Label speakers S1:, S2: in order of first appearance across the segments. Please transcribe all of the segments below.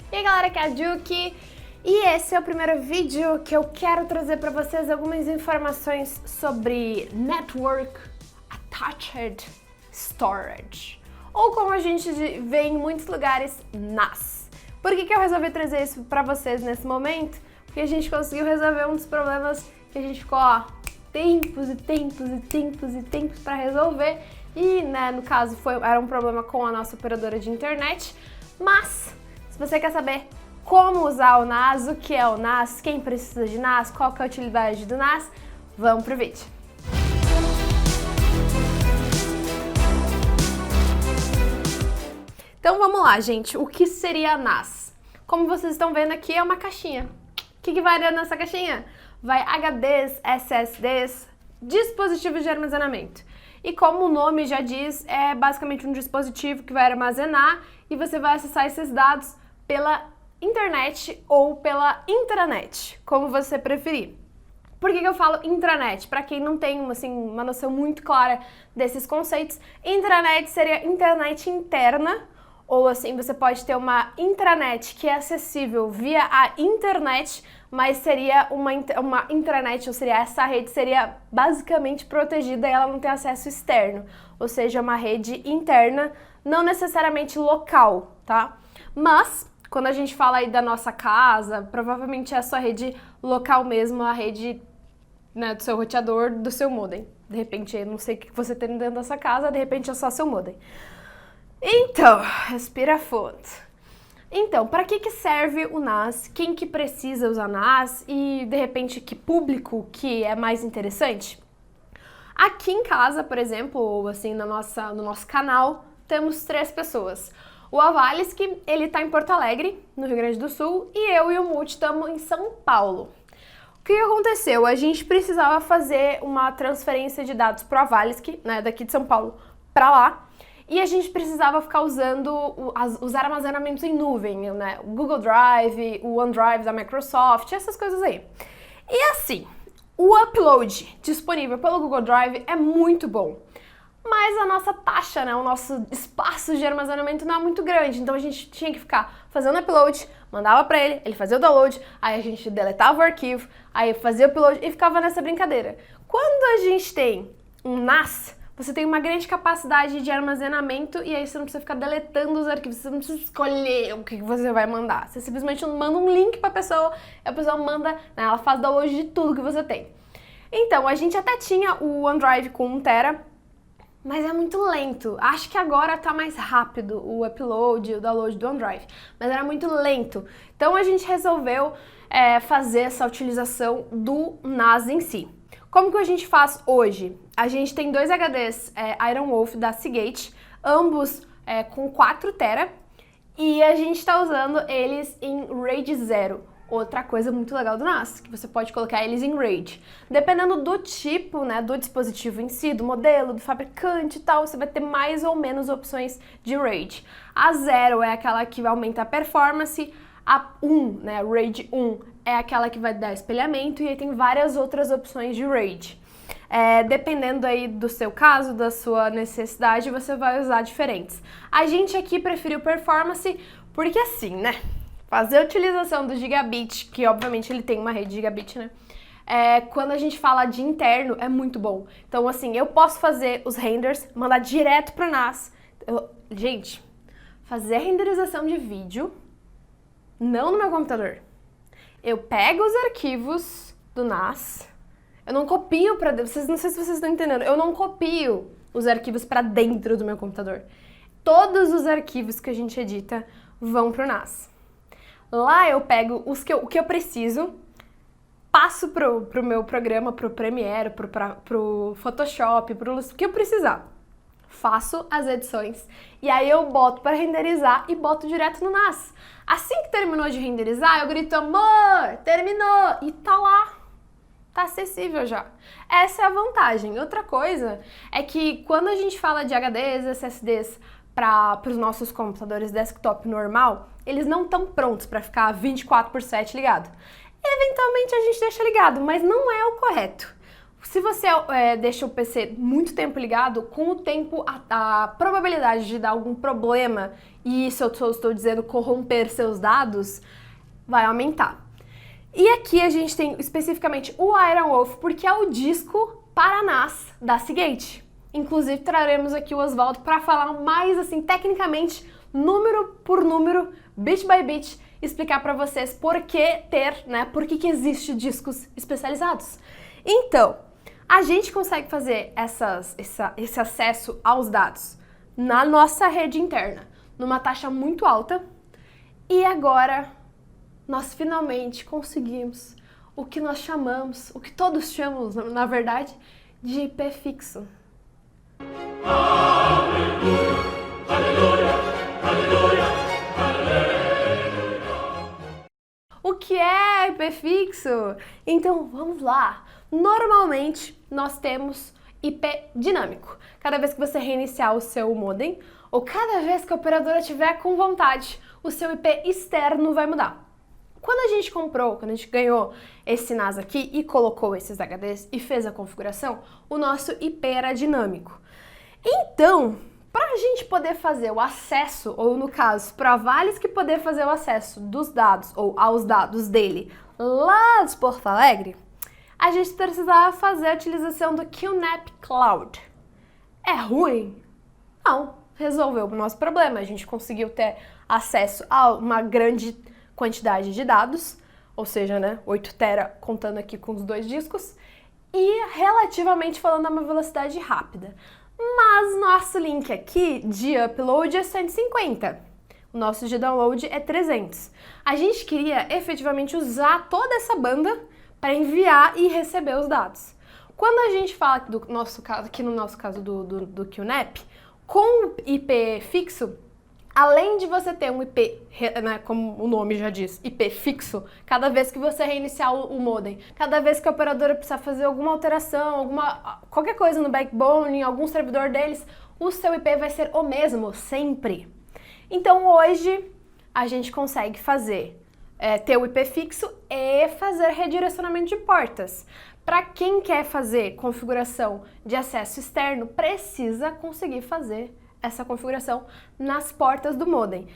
S1: E aí galera, aqui é a Juki e esse é o primeiro vídeo que eu quero trazer para vocês algumas informações sobre Network Attached Storage, ou como a gente vê em muitos lugares, NAS. Por que eu resolvi trazer isso para vocês nesse momento? Porque a gente conseguiu resolver um dos problemas que a gente ficou tempos para resolver e, no caso, era um problema com a nossa operadora de internet, mas se você quer saber como usar o NAS, o que é o NAS, quem precisa de NAS, qual que é a utilidade do NAS, vamos pro vídeo. Então vamos lá, gente, o que seria NAS? Como vocês estão vendo aqui, é uma caixinha. O que vai dentro dessa caixinha? Vai HDs, SSDs, dispositivos de armazenamento. E como o nome já diz, é basicamente um dispositivo que vai armazenar e você vai acessar esses dados pela internet ou pela intranet, como você preferir. Por que eu falo intranet? Para quem não tem uma noção muito clara desses conceitos, intranet seria internet interna, ou você pode ter uma intranet que é acessível via a internet, mas seria uma intranet, ou seja, essa rede seria basicamente protegida e ela não tem acesso externo, ou seja, uma rede interna, não necessariamente local, tá? Mas, quando a gente fala aí da nossa casa, provavelmente é a sua rede local mesmo, a rede do seu roteador, do seu modem. De repente, eu não sei o que você tem dentro da sua casa, de repente é só seu modem. Então, respira fundo. Então, para que serve o NAS? Quem que precisa usar NAS? E, de repente, que público que é mais interessante? Aqui em casa, por exemplo, ou no nosso canal, temos 3 pessoas. O Avaliski, ele tá em Porto Alegre, no Rio Grande do Sul, e eu e o Multi estamos em São Paulo. O que aconteceu? A gente precisava fazer uma transferência de dados pro Avaliski, daqui de São Paulo para lá, e a gente precisava ficar usando os armazenamentos em nuvem, o Google Drive, o OneDrive da Microsoft, essas coisas aí. E o upload disponível pelo Google Drive é muito bom, mas a nossa taxa, o nosso espaço de armazenamento não é muito grande, então a gente tinha que ficar fazendo upload, mandava pra ele fazia o download, aí a gente deletava o arquivo, aí fazia o upload e ficava nessa brincadeira. Quando a gente tem um NAS, você tem uma grande capacidade de armazenamento e aí você não precisa ficar deletando os arquivos, você não precisa escolher o que você vai mandar. Você simplesmente manda um link pra pessoa e a pessoa manda, ela faz download de tudo que você tem. Então, a gente até tinha o OneDrive com 1 TB, mas é muito lento. Acho que agora tá mais rápido o upload, o download do OneDrive, mas era muito lento. Então a gente resolveu fazer essa utilização do NAS em si. Como que a gente faz hoje? A gente tem 2 HDs Iron Wolf da Seagate, ambos com 4 TB, e a gente está usando eles em RAID 0. Outra coisa muito legal do NAS, que você pode colocar eles em RAID. Dependendo do tipo, do dispositivo em si, do modelo, do fabricante e tal, você vai ter mais ou menos opções de RAID. A 0 é aquela que aumenta a performance, a 1, RAID 1, é aquela que vai dar espelhamento, e aí tem várias outras opções de RAID. Dependendo aí do seu caso, da sua necessidade, você vai usar diferentes. A gente aqui preferiu performance, porque fazer a utilização do gigabit, que obviamente ele tem uma rede gigabit, quando a gente fala de interno, é muito bom. Então, eu posso fazer os renders, mandar direto pro NAS. Gente, fazer a renderização de vídeo, não no meu computador. Eu pego os arquivos do NAS, eu não copio para dentro, não sei se vocês estão entendendo, eu não copio os arquivos para dentro do meu computador. Todos os arquivos que a gente edita vão pro NAS. Lá eu pego o que eu preciso, passo pro meu programa, pro Premiere, pro Photoshop, o que eu precisar. Faço as edições e aí eu boto para renderizar e boto direto no NAS. Assim que terminou de renderizar, eu grito, amor, terminou! E tá lá. Tá acessível já. Essa é a vantagem. Outra coisa é que quando a gente fala de HDs, SSDs para os nossos computadores desktop normal, eles não estão prontos para ficar 24/7 ligado. Eventualmente a gente deixa ligado, mas não é o correto. Se você deixa o PC muito tempo ligado, com o tempo a probabilidade de dar algum problema, e isso eu estou dizendo corromper seus dados, vai aumentar. E aqui a gente tem especificamente o Iron Wolf, porque é o disco para NAS da Seagate. Inclusive traremos aqui o Oswaldo para falar mais assim, tecnicamente, número por número, bit by bit, explicar para vocês por que ter, né, por que existe discos especializados. Então, a gente consegue fazer esse acesso aos dados na nossa rede interna, numa taxa muito alta, e agora nós finalmente conseguimos o que nós chamamos, o que todos chamam, na verdade, de IP fixo. Aleluia, aleluia, aleluia, aleluia. O que é IP fixo? Então vamos lá. Normalmente nós temos IP dinâmico. Cada vez que você reiniciar o seu modem, ou cada vez que a operadora tiver com vontade, o seu IP externo vai mudar. Quando a gente ganhou esse NAS aqui e colocou esses HDs e fez a configuração, o nosso IP era dinâmico. Então, para a gente poder fazer o acesso, ou no caso, para Vales que poder fazer o acesso dos dados ou aos dados dele lá de Porto Alegre, a gente precisava fazer a utilização do QNAP Cloud. É ruim? Não, resolveu o nosso problema. A gente conseguiu ter acesso a uma grande quantidade de dados, ou seja, né, 8 tera contando aqui com os 2 discos, e relativamente falando a uma velocidade rápida. Mas nosso link aqui de upload é 150, o nosso de download é 300. A gente queria efetivamente usar toda essa banda para enviar e receber os dados. Quando a gente fala do nosso caso, aqui no nosso caso do QNAP, com IP fixo, além de você ter um IP, né, como o nome já diz, IP fixo, cada vez que você reiniciar o modem, cada vez que a operadora precisar fazer alguma alteração, qualquer coisa no backbone, em algum servidor deles, o seu IP vai ser o mesmo, sempre. Então hoje a gente consegue ter o IP fixo e fazer redirecionamento de portas. Para quem quer fazer configuração de acesso externo, precisa conseguir fazer essa configuração nas portas do modem.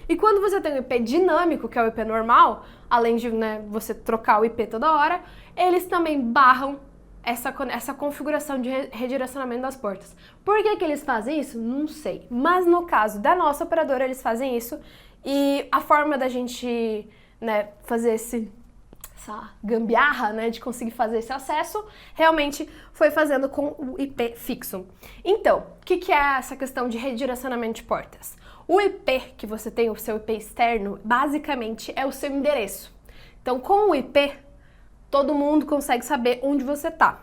S1: E quando você tem o IP dinâmico, que é o IP normal, além de, né, você trocar o IP toda hora, eles também barram essa configuração de redirecionamento das portas. Por que eles fazem isso? Não sei. Mas no caso da nossa operadora, eles fazem isso, e a forma da gente, né, fazer essa gambiarra, né, de conseguir fazer esse acesso, realmente foi fazendo com o IP fixo. Então, o que é essa questão de redirecionamento de portas? O IP que você tem, o seu IP externo, basicamente é o seu endereço. Então, com o IP, todo mundo consegue saber onde você está.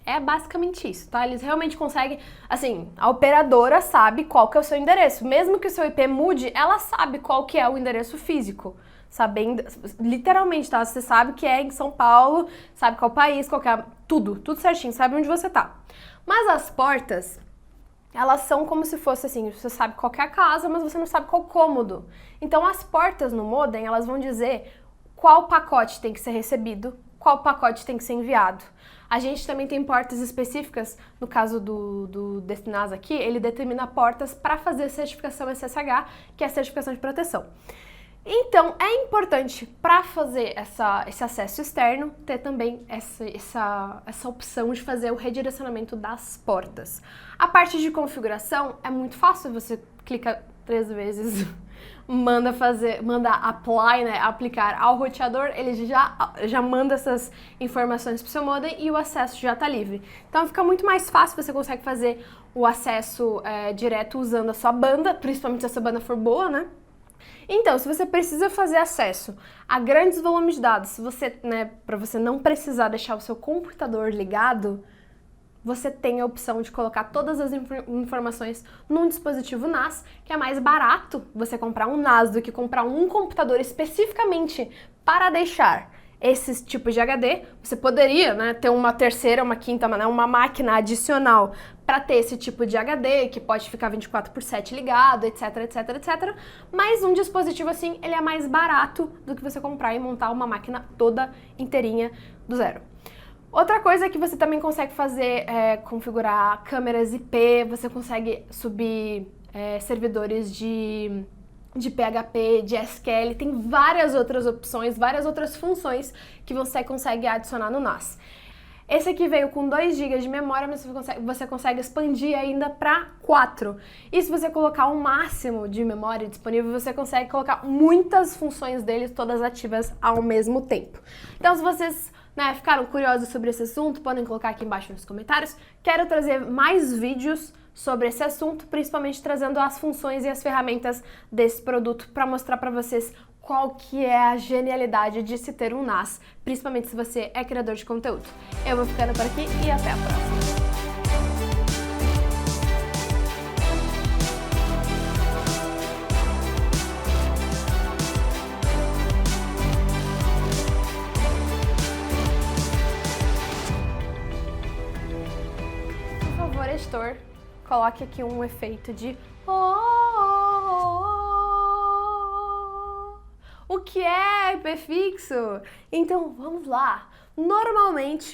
S1: É basicamente isso, tá? Eles realmente conseguem, assim, a operadora sabe qual que é o seu endereço. Mesmo que o seu IP mude, ela sabe qual que é o endereço físico. Sabendo, literalmente, tá? Você sabe que é em São Paulo, sabe qual país, qual que é, tudo certinho, sabe onde você tá. Mas as portas, elas são como se fosse assim, você sabe qual que é a casa, mas você não sabe qual cômodo. Então as portas no modem, elas vão dizer qual pacote tem que ser recebido, qual pacote tem que ser enviado. A gente também tem portas específicas, no caso desse NAS aqui, ele determina portas para fazer certificação SSH, que é a certificação de proteção. Então, é importante para fazer esse acesso externo ter também essa opção de fazer o redirecionamento das portas. A parte de configuração é muito fácil, você clica 3 vezes, manda apply, né, aplicar ao roteador, ele já manda essas informações para o seu modem e o acesso já está livre. Então fica muito mais fácil, você consegue fazer o acesso direto usando a sua banda, principalmente se essa banda for boa, né? Então, se você precisa fazer acesso a grandes volumes de dados, para você não precisar deixar o seu computador ligado, você tem a opção de colocar todas as informações num dispositivo NAS, que é mais barato você comprar um NAS do que comprar um computador especificamente para deixar esses tipos de HD. Você poderia, né, ter uma terceira, uma quinta, uma máquina adicional para ter esse tipo de HD, que pode ficar 24/7 ligado, etc, etc, etc. Mas um dispositivo assim, ele é mais barato do que você comprar e montar uma máquina toda inteirinha do zero. Outra coisa que você também consegue fazer é configurar câmeras IP, você consegue subir servidores de PHP, de SQL, tem várias outras opções, várias outras funções que você consegue adicionar no NAS. Esse aqui veio com 2 GB de memória, mas você consegue expandir ainda para 4. E se você colocar o máximo de memória disponível, você consegue colocar muitas funções dele todas ativas ao mesmo tempo. Então, se vocês ficaram curiosos sobre esse assunto, podem colocar aqui embaixo nos comentários. Quero trazer mais vídeos sobre esse assunto, principalmente trazendo as funções e as ferramentas desse produto para mostrar para vocês qual que é a genialidade de se ter um NAS, principalmente se você é criador de conteúdo. Eu vou ficando por aqui e até a próxima. Por favor, editor, coloque aqui um efeito de o que é hiperfixo? Então, vamos lá. Normalmente,